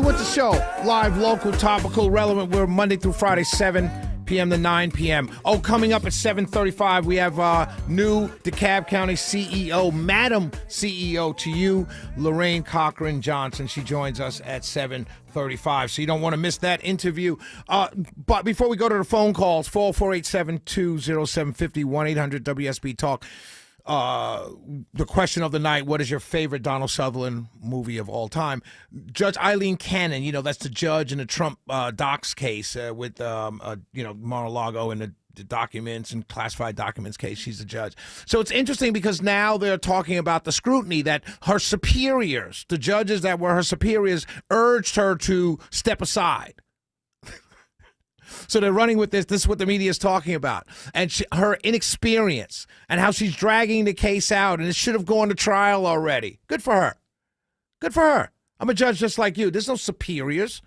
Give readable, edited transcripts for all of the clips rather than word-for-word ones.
Winter Show, live, local, topical, relevant. We're Monday through Friday, 7 p.m. to 9 p.m. Oh, coming up at 7:35, we have new DeKalb County CEO, Madam CEO to you, Lorraine Cochran Johnson. She joins us at 7:35, so you don't want to miss that interview. But before we go to the phone calls, 448-720-750, 1-800-WSB-TALK. The question of the night, what is your favorite Donald Sutherland movie of all time? Judge Eileen Cannon, that's the judge in the Trump docs case with, Mar-a-Lago and the documents and classified documents case. She's the judge. So it's interesting because now they're talking about the scrutiny that her superiors, the judges that were her superiors, urged her to step aside. So they're running with this. This is what the media is talking about. And her inexperience and how she's dragging the case out, and it should have gone to trial already. Good for her. Good for her. I'm a judge just like you. There's no superiors.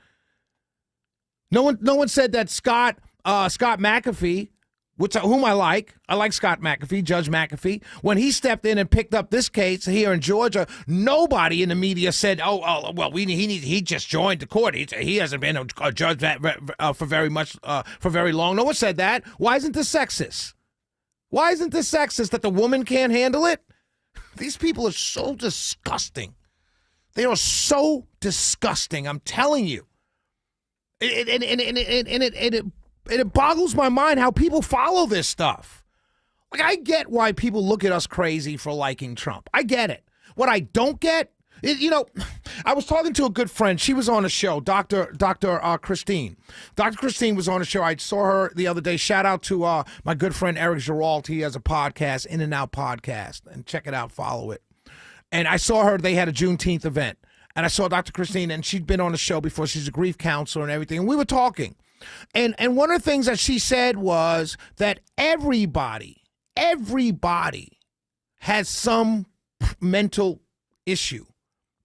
No one said that Scott McAfee, whom I like Scott McAfee, Judge McAfee, when he stepped in and picked up this case here in Georgia, nobody in the media said, he just joined the court. He hasn't been a judge for very long. No one said that. Why isn't this sexist? Why isn't this sexist that the woman can't handle it? These people are so disgusting. They are so disgusting. I'm telling you. It boggles my mind how people follow this stuff. Like, I get why people look at us crazy for liking Trump. I get it. What I don't get, I was talking to a good friend. She was on a show, Dr. Christine. Dr. Christine was on a show. I saw her the other day. Shout out to my good friend Eric Giralt. He has a podcast, In and Out Podcast. And check it out, follow it. And I saw her. They had a Juneteenth event. And I saw Dr. Christine, and she'd been on the show before. She's a grief counselor and everything. And we were talking. And one of the things that she said was that everybody has some mental issue.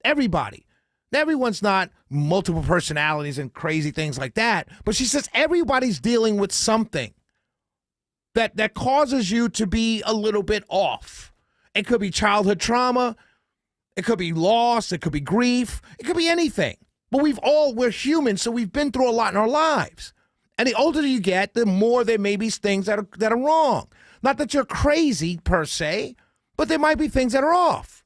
Everybody. Everyone's not multiple personalities and crazy things like that. But she says everybody's dealing with something that causes you to be a little bit off. It could be childhood trauma. It could be loss. It could be grief. It could be anything. But we're human, so we've been through a lot in our lives. And the older you get, the more there may be things that are wrong. Not that you're crazy, per se, but there might be things that are off.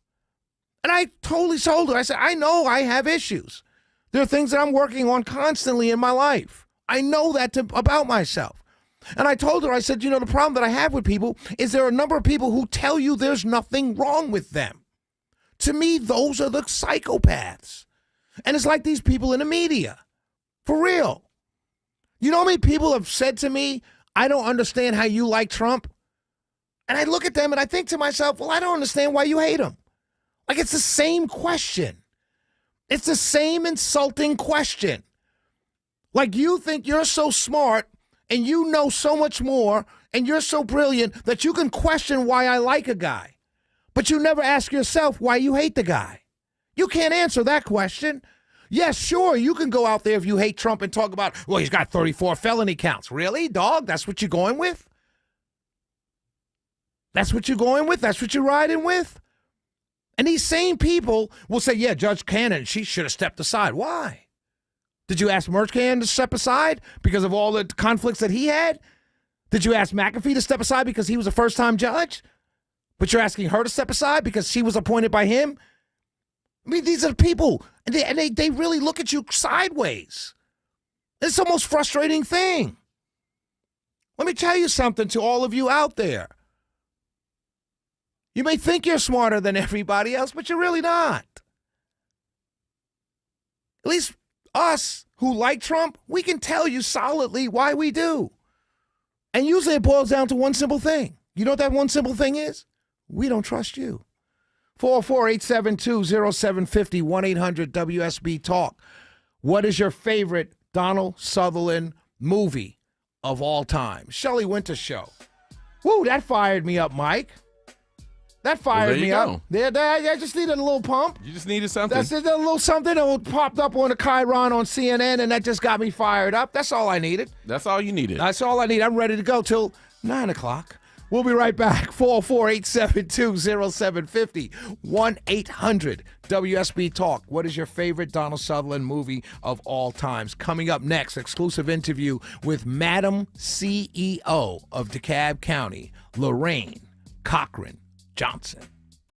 And I totally told her, I said, I know I have issues. There are things that I'm working on constantly in my life. I know that about myself. And I told her, I said, the problem that I have with people is there are a number of people who tell you there's nothing wrong with them. To me, those are the psychopaths. And it's like these people in the media. For real. You know how many people have said to me, I don't understand how you like Trump? And I look at them and I think to myself, well, I don't understand why you hate him. Like, it's the same question. It's the same insulting question. Like, you think you're so smart and you know so much more and you're so brilliant that you can question why I like a guy. But you never ask yourself why you hate the guy. You can't answer that question. Yes, sure, you can go out there if you hate Trump and talk about, well, he's got 34 felony counts. Really, dog? That's what you're going with? That's what you're going with? That's what you're riding with? And these same people will say, yeah, Judge Cannon, she should have stepped aside. Why? Did you ask Murkhan to step aside because of all the conflicts that he had? Did you ask McAfee to step aside because he was a first-time judge? But you're asking her to step aside because she was appointed by him? I mean, these are people, and they really look at you sideways. It's the most frustrating thing. Let me tell you something to all of you out there. You may think you're smarter than everybody else, but you're really not. At least us who like Trump, we can tell you solidly why we do. And usually it boils down to one simple thing. You know what that one simple thing is? We don't trust you. 448-720-750, 1-800-WSB-TALK. What is your favorite Donald Sutherland movie of all time? Shelley Winter Show. Woo, that fired me up, Mike. That fired me up. I just needed a little pump. You just needed something. That's just a little something that popped up on the Chiron on CNN, and that just got me fired up. That's all I needed. That's all you needed. That's all I need. I'm ready to go till 9 o'clock. We'll be right back. 404-872-0750. 1-800-WSB Talk. What is your favorite Donald Sutherland movie of all times? Coming up next, exclusive interview with Madam CEO of DeKalb County, Lorraine Cochran Johnson.